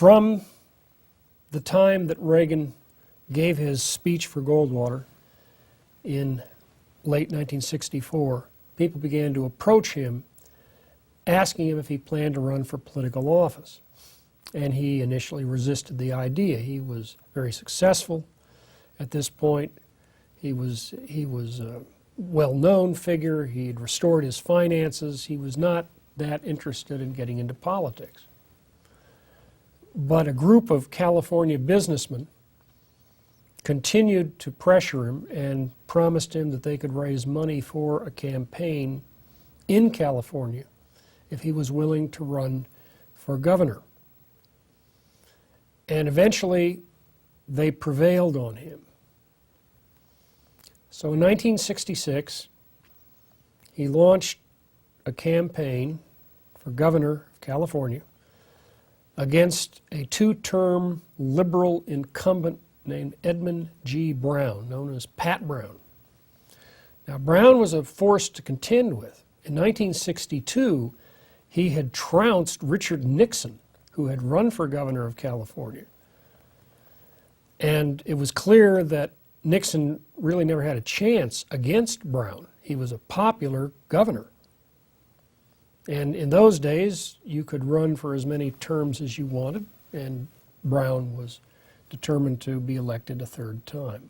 From the time that Reagan gave his speech for Goldwater in late 1964, people began to approach him asking him if he planned to run for political office. And he initially resisted the idea. He was very successful at this point. He was a well-known figure. He had restored his finances. He was not that interested in getting into politics. But a group of California businessmen continued to pressure him and promised him that they could raise money for a campaign in California if he was willing to run for governor. And eventually, they prevailed on him. So in 1966, he launched a campaign for governor of California against a two-term liberal incumbent named Edmund G. Brown, known as Pat Brown. Now, Brown was a force to contend with. In 1962, he had trounced Richard Nixon, who had run for governor of California. And it was clear that Nixon really never had a chance against Brown. He was a popular governor. And in those days, you could run for as many terms as you wanted, and Brown was determined to be elected a third time.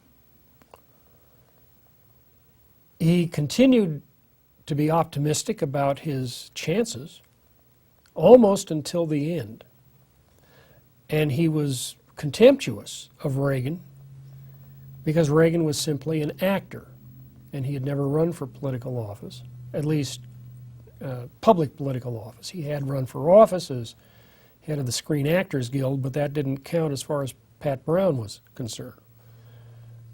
He continued to be optimistic about his chances almost until the end. And he was contemptuous of Reagan because Reagan was simply an actor, and he had never run for political office, at least public political office. He had run for office as head of the Screen Actors Guild, but that didn't count as far as Pat Brown was concerned.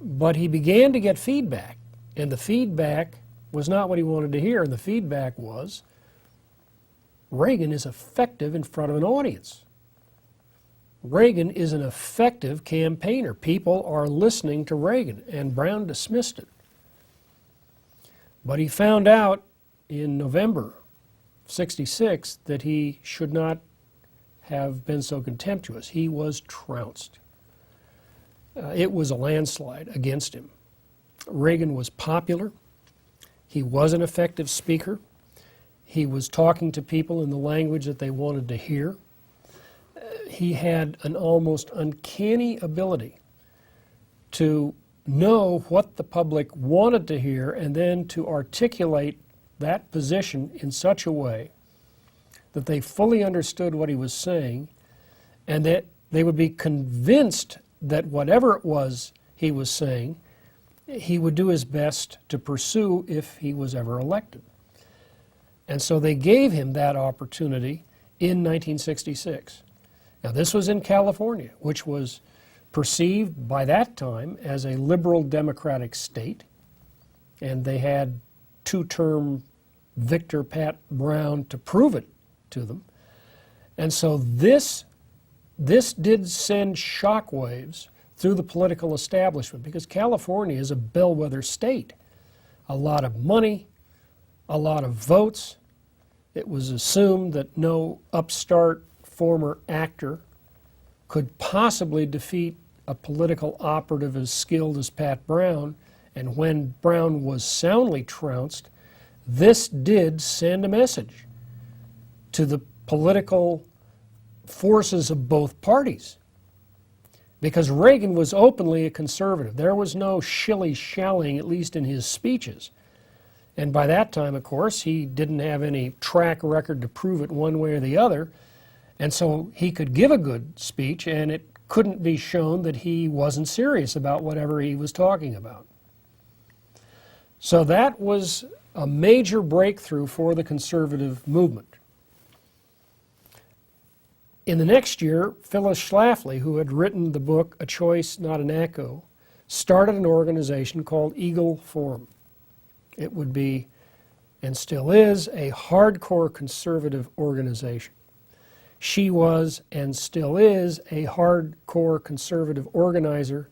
But he began to get feedback, and the feedback was not what he wanted to hear, and the feedback was Reagan is effective in front of an audience. Reagan is an effective campaigner. People are listening to Reagan, and Brown dismissed it. But he found out in November of '66 that he should not have been so contemptuous. He was trounced. It was a landslide against him. Reagan was popular. He was an effective speaker. He was talking to people in the language that they wanted to hear. He had an almost uncanny ability to know what the public wanted to hear and then to articulate that position in such a way that they fully understood what he was saying and that they would be convinced that whatever it was he was saying, he would do his best to pursue if he was ever elected. And so they gave him that opportunity in 1966. Now, this was in California, which was perceived by that time as a liberal democratic state, and they had two-term victor Pat Brown to prove it to them. And so this did send shockwaves through the political establishment, because California is a bellwether state. A lot of money, a lot of votes. It was assumed that no upstart former actor could possibly defeat a political operative as skilled as Pat Brown, and when Brown was soundly trounced, this did send a message to the political forces of both parties, because Reagan was openly a conservative. There was no shilly-shallying, at least in his speeches. And by that time, of course, he didn't have any track record to prove it one way or the other. And so he could give a good speech, and it couldn't be shown that he wasn't serious about whatever he was talking about. So that was a major breakthrough for the conservative movement. In the next year, Phyllis Schlafly, who had written the book A Choice, Not an Echo, started an organization called Eagle Forum. It would be, and still is, a hardcore conservative organization. She was, and still is, a hardcore conservative organizer.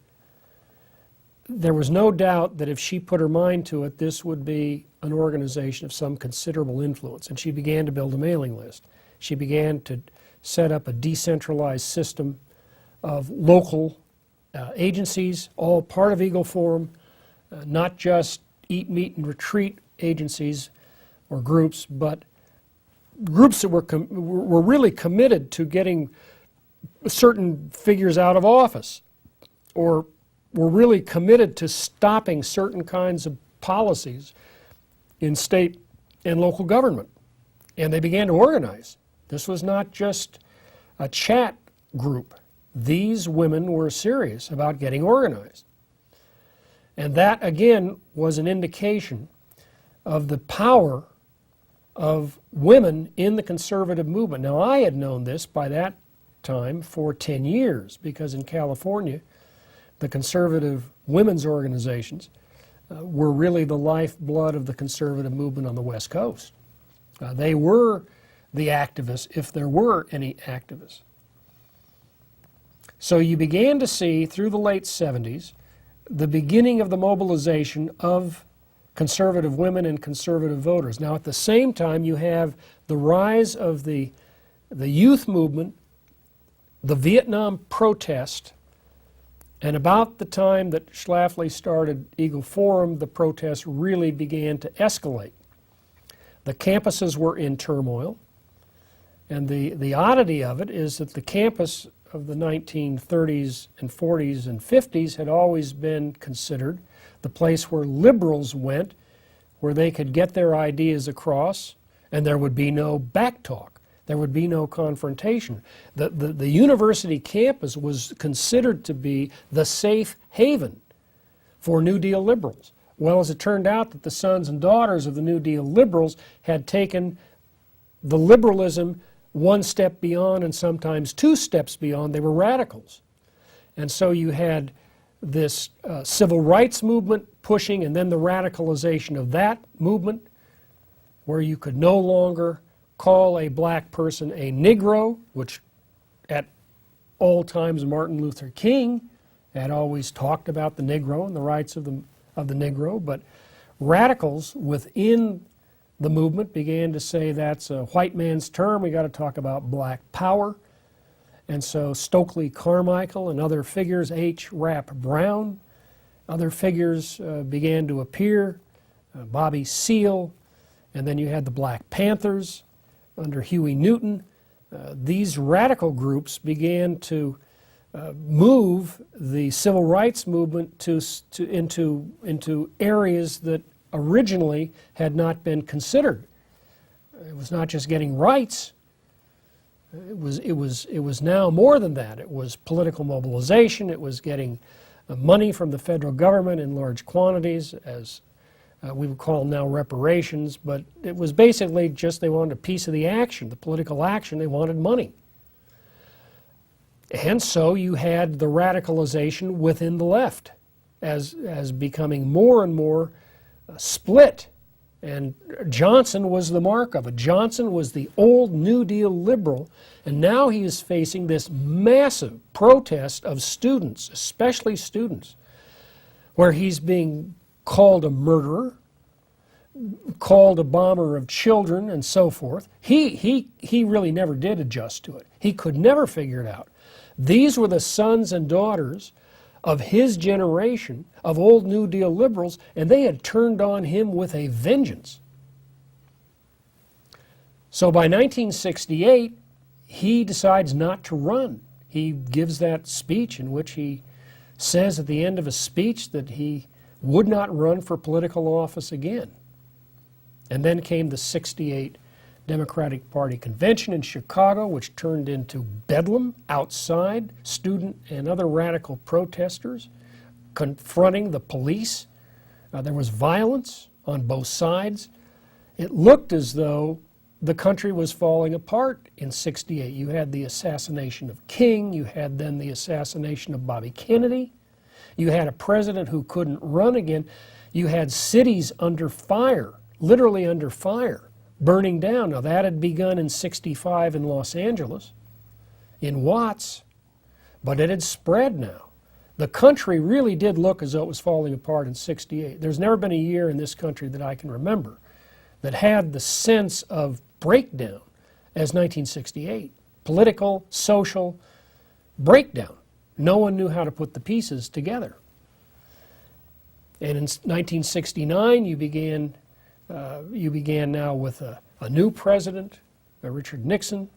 There was no doubt that if she put her mind to it, this would be an organization of some considerable influence. And she began to build a mailing list. She began to set up a decentralized system of local agencies, all part of Eagle Forum, not just eat, meet, and retreat agencies or groups, but groups that were really committed to getting certain figures out of office, or were really committed to stopping certain kinds of policies in state and local government. And they began to organize. This was not just a chat group. These women were serious about getting organized. And that, again, was an indication of the power of women in the conservative movement. Now, I had known this by that time for 10 years, because in California, the conservative women's organizations were really the lifeblood of the conservative movement on the West Coast. They were the activists, if there were any activists. So you began to see, through the late 70s, the beginning of the mobilization of conservative women and conservative voters. Now, at the same time, you have the rise of the youth movement, the Vietnam protest, and about the time that Schlafly started Eagle Forum, the protests really began to escalate. The campuses were in turmoil, and the oddity of it is that the campus of the 1930s and 40s and 50s had always been considered the place where liberals went, where they could get their ideas across, and there would be no backtalk. There would be no confrontation. The university campus was considered to be the safe haven for New Deal liberals. Well, as it turned out, that the sons and daughters of the New Deal liberals had taken the liberalism one step beyond, and sometimes two steps beyond. They were radicals. And so you had this civil rights movement pushing, and then the radicalization of that movement, where you could no longer call a black person a Negro, which at all times Martin Luther King had always talked about the Negro and the rights of the Negro, but radicals within the movement began to say that's a white man's term, we got to talk about black power. And so Stokely Carmichael and other figures, H. Rap Brown, other figures began to appear, Bobby Seale, and then you had the Black Panthers under Huey Newton. These radical groups began to move the civil rights movement into areas that originally had not been considered. It was not just getting rights. It was now more than that. It was political mobilization. It was getting money from the federal government in large quantities, as we would call now reparations, but it was basically just they wanted a piece of the action, the political action. They wanted money. And so you had the radicalization within the left as becoming more and more split. And Johnson was the mark of it. Johnson was the old New Deal liberal, and now he is facing this massive protest of students, especially students, where he's being called a murderer, called a bomber of children, and so forth. He really never did adjust to it. He could never figure it out. These were the sons and daughters of his generation of old New Deal liberals, and they had turned on him with a vengeance. So by 1968, he decides not to run. He gives that speech in which he says at the end of a speech that he would not run for political office again. And then came the '68 Democratic Party convention in Chicago, which turned into bedlam outside, student and other radical protesters confronting the police. There was violence on both sides. It looked as though the country was falling apart in '68. You had the assassination of King. You had then the assassination of Bobby Kennedy. You had a president who couldn't run again. You had cities under fire, literally under fire, burning down. Now that had begun in '65 in Los Angeles, in Watts, but it had spread now. The country really did look as though it was falling apart in '68. There's never been a year in this country that I can remember that had the sense of breakdown as 1968. political, social breakdown. No one knew how to put the pieces together. And in 1969, you began now with a new president, Richard Nixon,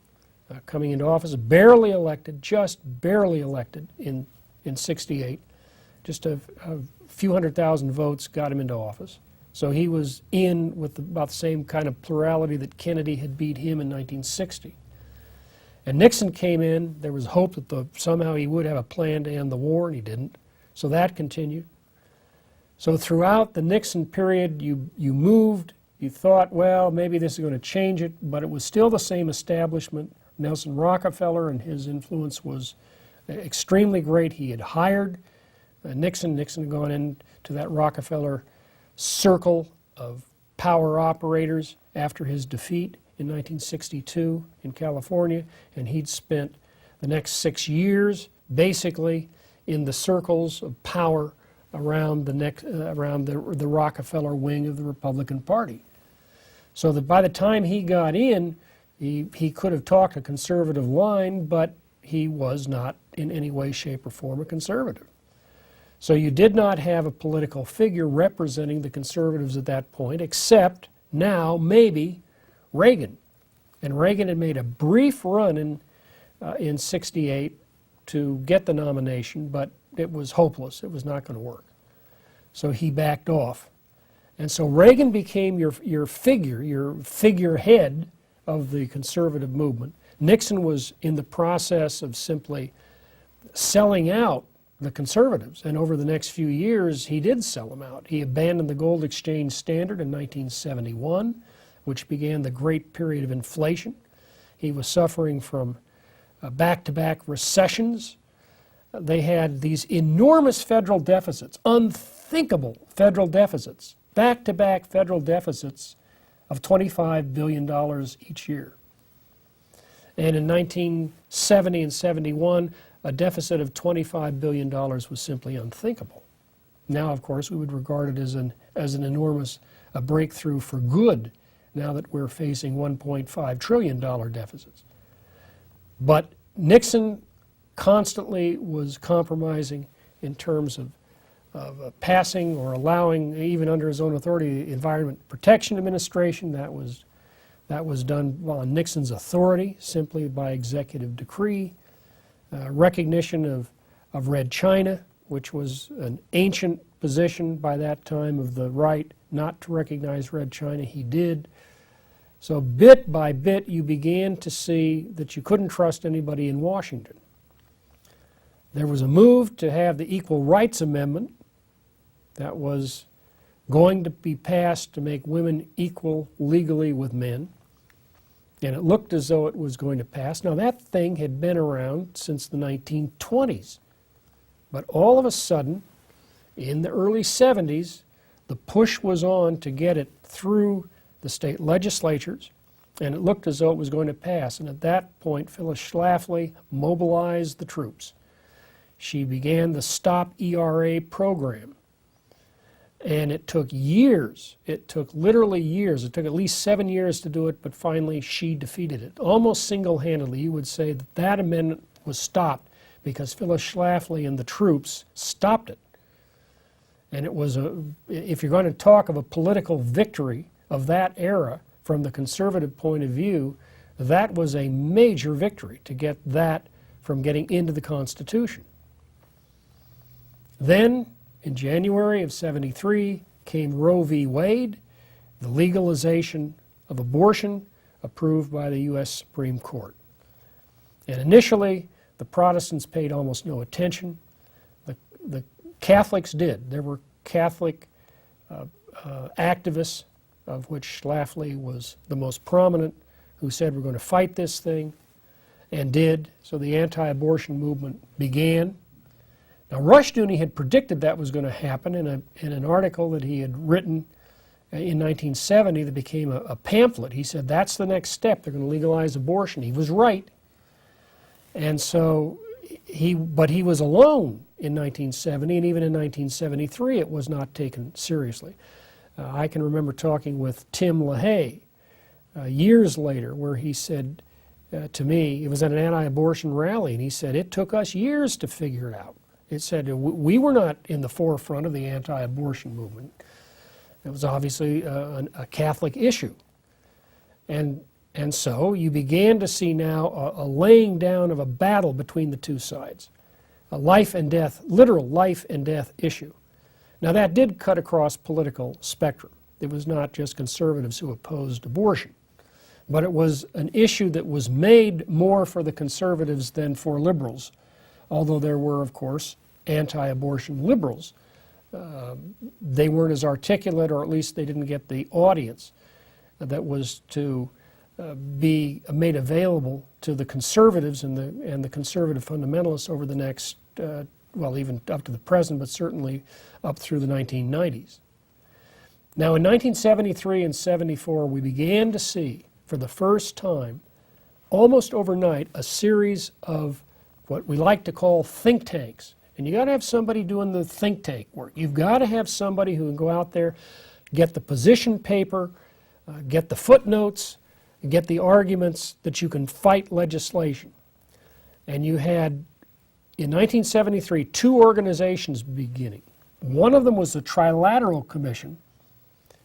coming into office, barely elected, just barely elected in 68. Just a few 100,000 votes got him into office. So he was in with about the same kind of plurality that Kennedy had beat him in 1960. And Nixon came in. There was hope that somehow he would have a plan to end the war, and he didn't. So that continued. So throughout the Nixon period, you moved. You thought, well, maybe this is going to change it, but it was still the same establishment. Nelson Rockefeller and his influence was extremely great. He had hired Nixon. Nixon had gone into that Rockefeller circle of power operators after his defeat in 1962 in California, and he'd spent the next 6 years basically in the circles of power around the Rockefeller wing of the Republican Party. So that by the time he got in, he could have talked a conservative line, but he was not in any way, shape, or form a conservative. So you did not have a political figure representing the conservatives at that point, except now maybe Reagan. And Reagan had made a brief run in 68 to get the nomination, but it was hopeless. It was not going to work. So he backed off. And so Reagan became your figurehead of the conservative movement. Nixon was in the process of simply selling out the conservatives, and over the next few years he did sell them out. He abandoned the gold exchange standard in 1971, which began the great period of inflation. He was suffering from back-to-back recessions. They had these enormous federal deficits, unthinkable federal deficits, back-to-back federal deficits of $25 billion each year. And in 1970 and 71, a deficit of $25 billion was simply unthinkable. Now, of course, we would regard it as an enormous breakthrough for good, now that we're facing $1.5 trillion deficits. But Nixon constantly was compromising in terms of passing or allowing, even under his own authority, the Environment Protection Administration. That was done on Nixon's authority, simply by executive decree. Recognition of Red China, which was an ancient position by that time of the right not to recognize Red China. He did. So bit by bit, you began to see that you couldn't trust anybody in Washington. There was a move to have the Equal Rights Amendment that was going to be passed to make women equal legally with men. And it looked as though it was going to pass. Now, that thing had been around since the 1920s. But all of a sudden, in the early 70s, the push was on to get it through the state legislatures, and it looked as though it was going to pass. And at that point, Phyllis Schlafly mobilized the troops. She began the Stop ERA program. And it took years. It took literally years. It took at least 7 years to do it, but finally she defeated it. Almost single-handedly, you would say that that amendment was stopped because Phyllis Schlafly and the troops stopped it. And it was if you're going to talk of a political victory of that era from the conservative point of view, that was a major victory to get that from getting into the Constitution. Then, in January of '73, came Roe v. Wade, the legalization of abortion approved by the U.S. Supreme Court. And initially, the Protestants paid almost no attention. The Catholics did. There were Catholic activists, of which Schlafly was the most prominent, who said we're going to fight this thing, and did. So the anti-abortion movement began. Now, Rushdoony had predicted that was going to happen in an article that he had written in 1970 that became a pamphlet. He said that's the next step. They're going to legalize abortion. He was right. And so but he was alone in 1970, and even in 1973 it was not taken seriously. I can remember talking with Tim LaHaye years later, where he said to me. It was at an anti-abortion rally, and he said, it took us years to figure it out. It said, we were not in the forefront of the anti-abortion movement. It was obviously a Catholic issue. And so you began to see now a laying down of a battle between the two sides, a life and death, literal life and death issue. Now that did cut across political spectrum. It was not just conservatives who opposed abortion, but it was an issue that was made more for the conservatives than for liberals, although there were, of course, anti-abortion liberals. They weren't as articulate, or at least they didn't get the audience that was to be made available to the conservatives and the conservative fundamentalists over the next, well, even up to the present, but certainly up through the 1990s. Now in 1973 and 74, we began to see, for the first time, almost overnight, a series of what we like to call think tanks. And you got to have somebody doing the think tank work. You've got to have somebody who can go out there, get the position paper, get the footnotes, get the arguments that you can fight legislation. And you had, in 1973, two organizations beginning. One of them was the Trilateral Commission,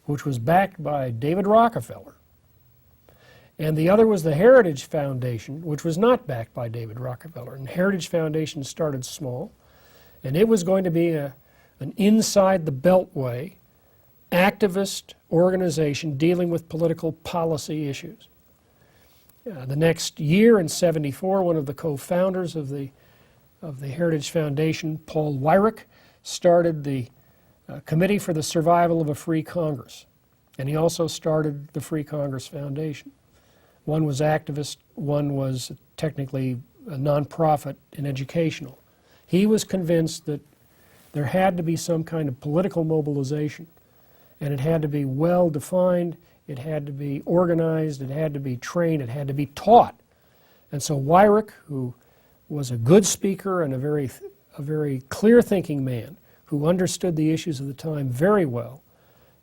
which was backed by David Rockefeller. And the other was the Heritage Foundation, which was not backed by David Rockefeller. And the Heritage Foundation started small, and it was going to be an inside the Beltway activist organization dealing with political policy issues. The next year, in '74, one of the co-founders of the Heritage Foundation, Paul Weyrich, started the Committee for the Survival of a Free Congress. And he also started the Free Congress Foundation. One was activist, one was technically a nonprofit and educational. He was convinced that there had to be some kind of political mobilization, and it had to be well defined, it had to be organized, it had to be trained, it had to be taught. And so Weyrich, who was a good speaker and a very clear-thinking man who understood the issues of the time very well,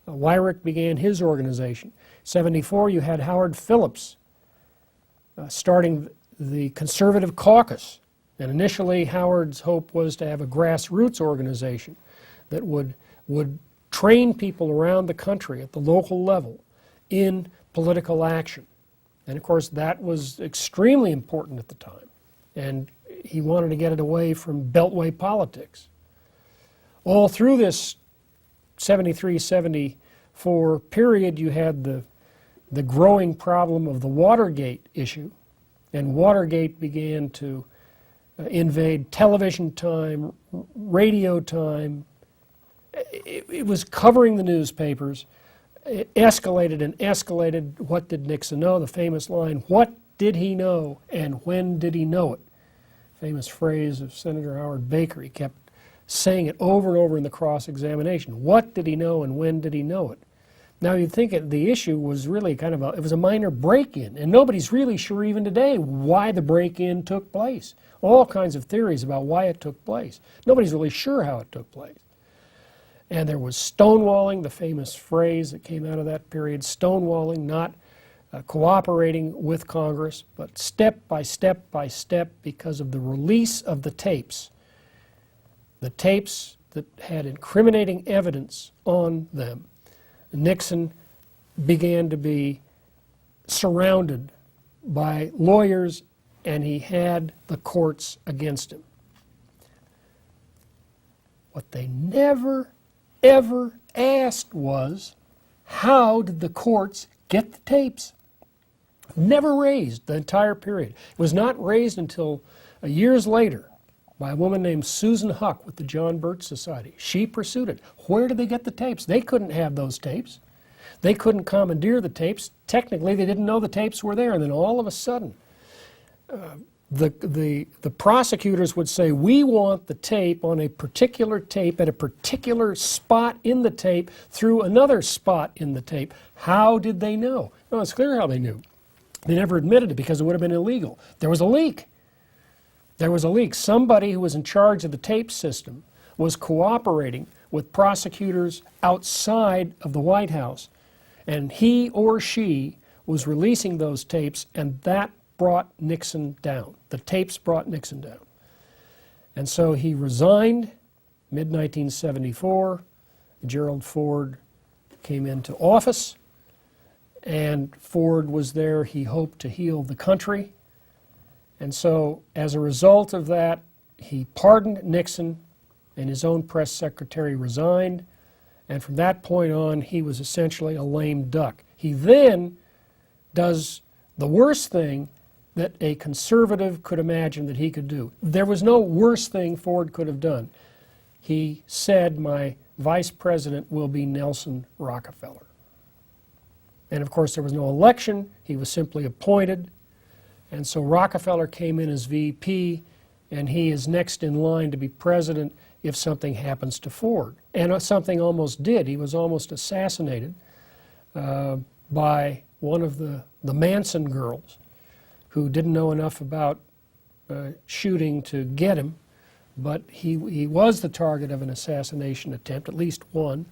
Weyrich began his organization. '74, you had Howard Phillips starting the Conservative Caucus. And initially, Howard's hope was to have a grassroots organization that would train people around the country at the local level in political action. And of course, that was extremely important at the time. And he wanted to get it away from Beltway politics. All through this '73, '74 period, you had the growing problem of the Watergate issue. And Watergate began to invade television time, radio time. It was covering the newspapers. It escalated and escalated. What did Nixon know? The famous line, what did he know and when did he know it? Famous phrase of Senator Howard Baker. He kept saying it over and over in the cross-examination. What did he know and when did he know it? Now you'd think the issue was really kind of it was a minor break-in, and nobody's really sure even today why the break-in took place. All kinds of theories about why it took place. Nobody's really sure how it took place. And there was stonewalling, the famous phrase that came out of that period, stonewalling, not cooperating with Congress, but step by step by step, because of the release of the tapes that had incriminating evidence on them. Nixon began to be surrounded by lawyers, and he had the courts against him. What they never, ever asked was, how did the courts get the tapes? Never raised the entire period. It was not raised until years later by a woman named Susan Huck with the John Birch Society. She pursued it. Where did they get the tapes? They couldn't have those tapes. They couldn't commandeer the tapes. Technically, they didn't know the tapes were there. And then all of a sudden, the prosecutors would say, we want the tape on a particular tape at a particular spot in the tape through another spot in the tape. How did they know? Well, it's clear how they knew. They never admitted it because it would have been illegal. There was a leak. There was a leak. Somebody who was in charge of the tape system was cooperating with prosecutors outside of the White House, and he or she was releasing those tapes, and that brought Nixon down. The tapes brought Nixon down. And so he resigned mid-1974. Gerald Ford came into office, and Ford was there. He hoped to heal the country. And so as a result of that, he pardoned Nixon, and his own press secretary resigned. And from that point on, he was essentially a lame duck. He then does the worst thing that a conservative could imagine that he could do. There was no worse thing Ford could have done. He said, my vice president will be Nelson Rockefeller. And of course, there was no election. He was simply appointed. And so Rockefeller came in as VP, and he is next in line to be president if something happens to Ford. And something almost did. He was almost assassinated by one of the Manson girls who didn't know enough about shooting to get him, but he was the target of an assassination attempt, at least one.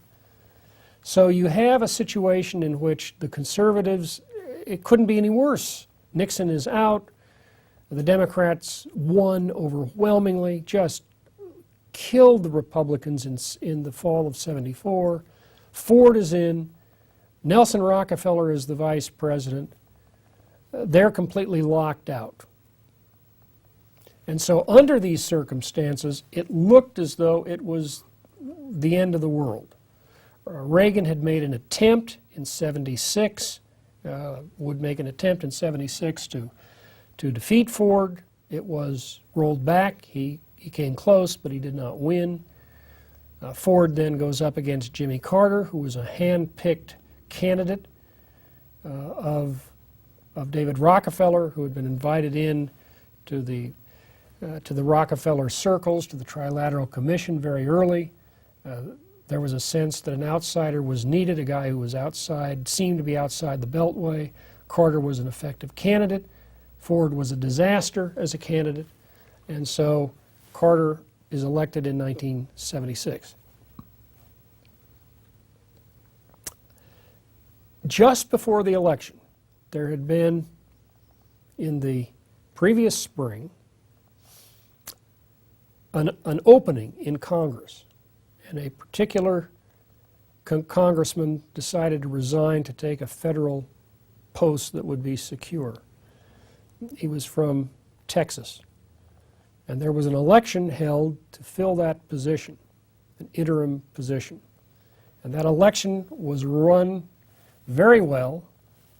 So you have a situation in which the conservatives, it couldn't be any worse. Nixon is out. The Democrats won overwhelmingly, just killed the Republicans in the fall of '74. Ford is in. Nelson Rockefeller is the vice president. They're completely locked out. And so under these circumstances, it looked as though it was the end of the world. Reagan had made an attempt in '76, would make an attempt in '76 to defeat Ford. It was rolled back. He came close, but he did not win. Ford then goes up against Jimmy Carter, who was a hand-picked candidate of David Rockefeller, who had been invited in to the Rockefeller circles, to the Trilateral Commission very early. There was a sense that an outsider was needed, a guy who was outside, seemed to be outside the Beltway. Carter was an effective candidate. Ford was a disaster as a candidate. And so Carter is elected in 1976. Just before the election, there had been, in the previous spring, an opening in Congress. And a particular congressman decided to resign to take a federal post that would be secure. He was from Texas. And there was an election held to fill that position, an interim position. And that election was run very well.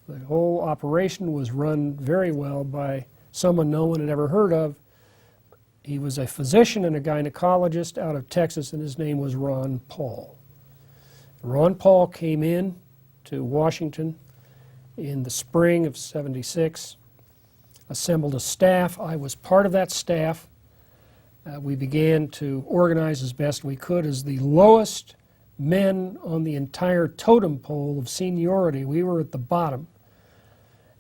The whole operation was run very well by someone no one had ever heard of. He was a physician and a gynecologist out of Texas, and his name was Ron Paul. Ron Paul came in to Washington in the spring of '76, assembled a staff. I was part of that staff. We began to organize as best we could as the lowest men on the entire totem pole of seniority. We were at the bottom,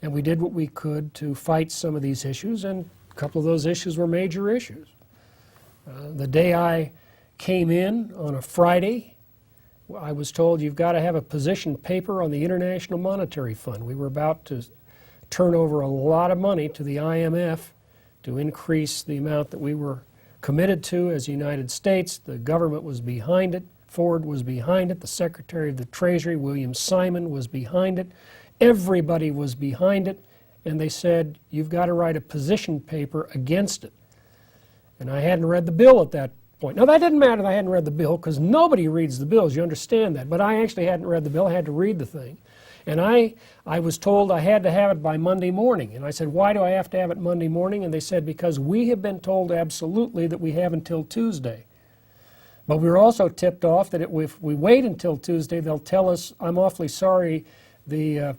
and we did what we could to fight some of these issues, and a couple of those issues were major issues. The day I came in on a Friday, I was told you've got to have a position paper on the International Monetary Fund. We were about to turn over a lot of money to the IMF to increase the amount that we were committed to as the United States. The government was behind it. Ford was behind it. The Secretary of the Treasury, William Simon, was behind it. Everybody was behind it. And they said, you've got to write a position paper against it. And I hadn't read the bill at that point. Now, that didn't matter that I hadn't read the bill, because nobody reads the bills. You understand that. But I actually hadn't read the bill. I had to read the thing. And I was told I had to have it by Monday morning. And I said, why do I have to have it Monday morning? And they said, because we have been told absolutely that we have until Tuesday. But we were also tipped off that if we wait until Tuesday, they'll tell us, I'm awfully sorry, the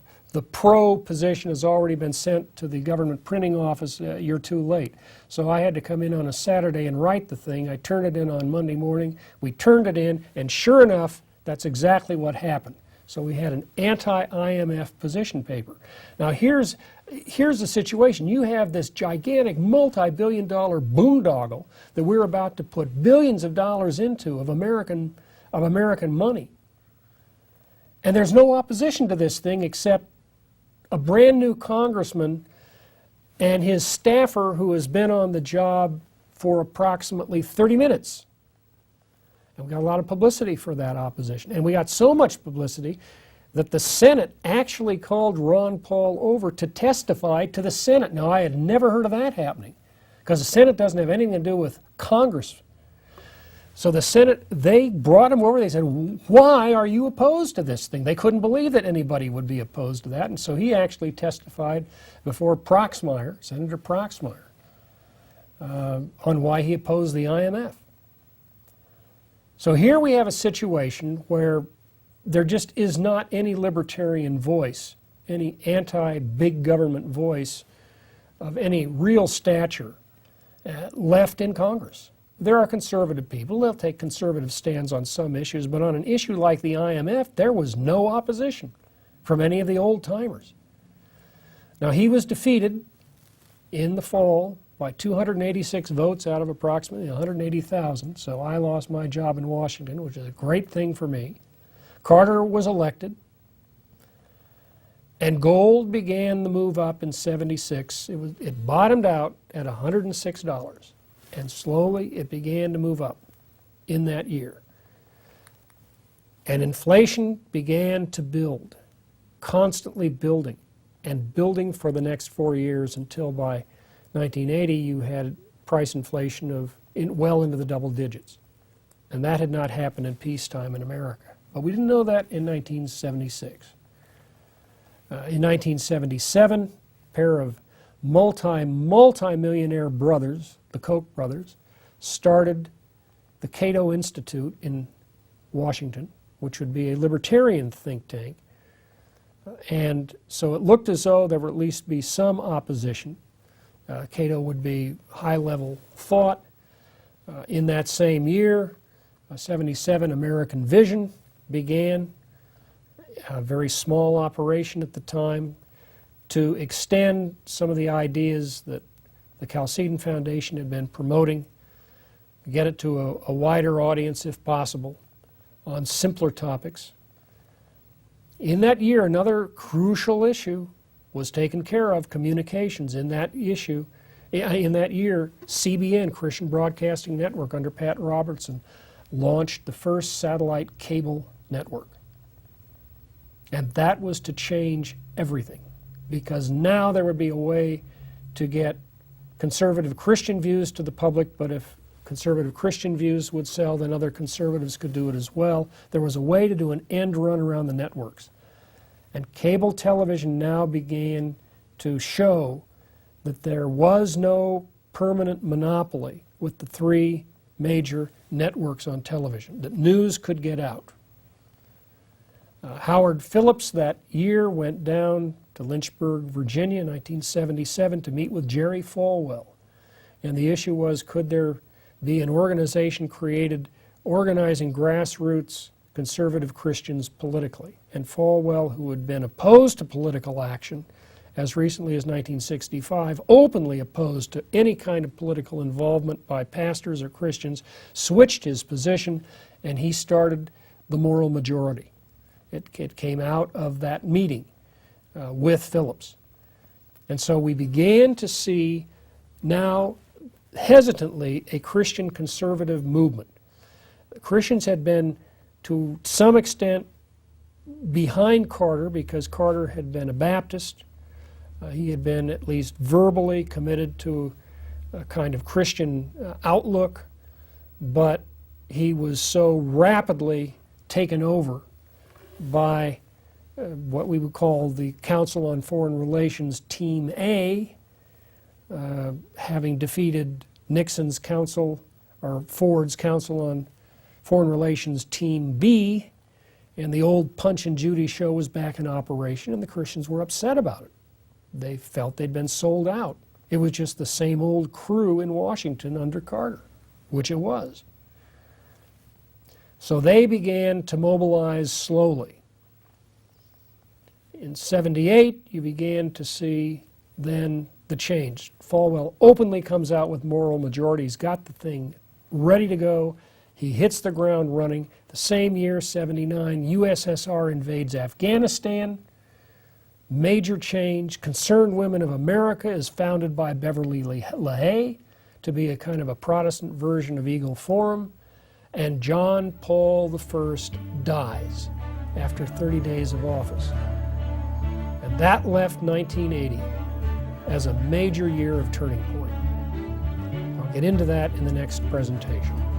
pro position has already been sent to the government printing office. You're too late. So I had to come in on a Saturday and write the thing. I turned it in on Monday morning. We turned it in, and sure enough, that's exactly what happened. So we had an anti-IMF position paper. Now here's the situation. You have this gigantic multi-billion-dollar boondoggle that we're about to put billions of dollars into of American money. And there's no opposition to this thing except a brand new congressman and his staffer who has been on the job for approximately 30 minutes. And we got a lot of publicity for that opposition. And we got so much publicity that the Senate actually called Ron Paul over to testify to the Senate. Now, I had never heard of that happening, because the Senate doesn't have anything to do with Congress. So the Senate, they brought him over. They said, why are you opposed to this thing? They couldn't believe that anybody would be opposed to that. And so he actually testified before Proxmire, Senator Proxmire, on why he opposed the IMF. So here we have a situation where there just is not any libertarian voice, any anti-big government voice of any real stature left in Congress. There are conservative people. They'll take conservative stands on some issues, but on an issue like the IMF, there was no opposition from any of the old-timers. Now, he was defeated in the fall by 286 votes out of approximately 180,000, so I lost my job in Washington, which is a great thing for me. Carter was elected, and gold began the move up in '76. It bottomed out at $106, and slowly it began to move up in that year. And inflation began to build, constantly building, and building for the next 4 years until by 1980 you had price inflation of well into the double digits. And that had not happened in peacetime in America. But we didn't know that in 1976. In 1977, a pair of multi-millionaire brothers, the Koch brothers, started the Cato Institute in Washington, which would be a libertarian think tank. And so it looked as though there would at least be some opposition. Cato would be high-level thought. In that same year, 77, American Vision began, a very small operation at the time, to extend some of the ideas that the Chalcedon Foundation had been promoting, get it to a wider audience if possible, on simpler topics. In that year, another crucial issue was taken care of, communications. In that issue, in that year, CBN, Christian Broadcasting Network, under Pat Robertson, launched the first satellite cable network. And that was to change everything, because now there would be a way to get conservative Christian views to the public, but if conservative Christian views would sell, then other conservatives could do it as well. There was a way to do an end run around the networks. And cable television now began to show that there was no permanent monopoly with the three major networks on television, that news could get out. Howard Phillips that year went down to Lynchburg, Virginia in 1977 to meet with Jerry Falwell. And the issue was, could there be an organization created organizing grassroots conservative Christians politically? And Falwell, who had been opposed to political action as recently as 1965, openly opposed to any kind of political involvement by pastors or Christians, switched his position, and he started the Moral Majority. It came out of that meeting with Phillips. And so we began to see now, hesitantly, a Christian conservative movement. Christians had been, to some extent, behind Carter, because Carter had been a Baptist. He had been at least verbally committed to a kind of Christian outlook, but he was so rapidly taken over by what we would call the Council on Foreign Relations Team A, having defeated Nixon's council, or Ford's Council on Foreign Relations Team B, and the old Punch and Judy show was back in operation, and the Christians were upset about it. They felt they'd been sold out. It was just the same old crew in Washington under Carter, which it was. So they began to mobilize slowly. In '78, you began to see then the change. Falwell openly comes out with Moral Majority. He's got the thing ready to go. He hits the ground running. The same year, '79, USSR invades Afghanistan. Major change. Concerned Women of America is founded by Beverly LaHaye to be a kind of a Protestant version of Eagle Forum. And John Paul I dies after 30 days of office. And that left 1980 as a major year of turning point. I'll get into that in the next presentation.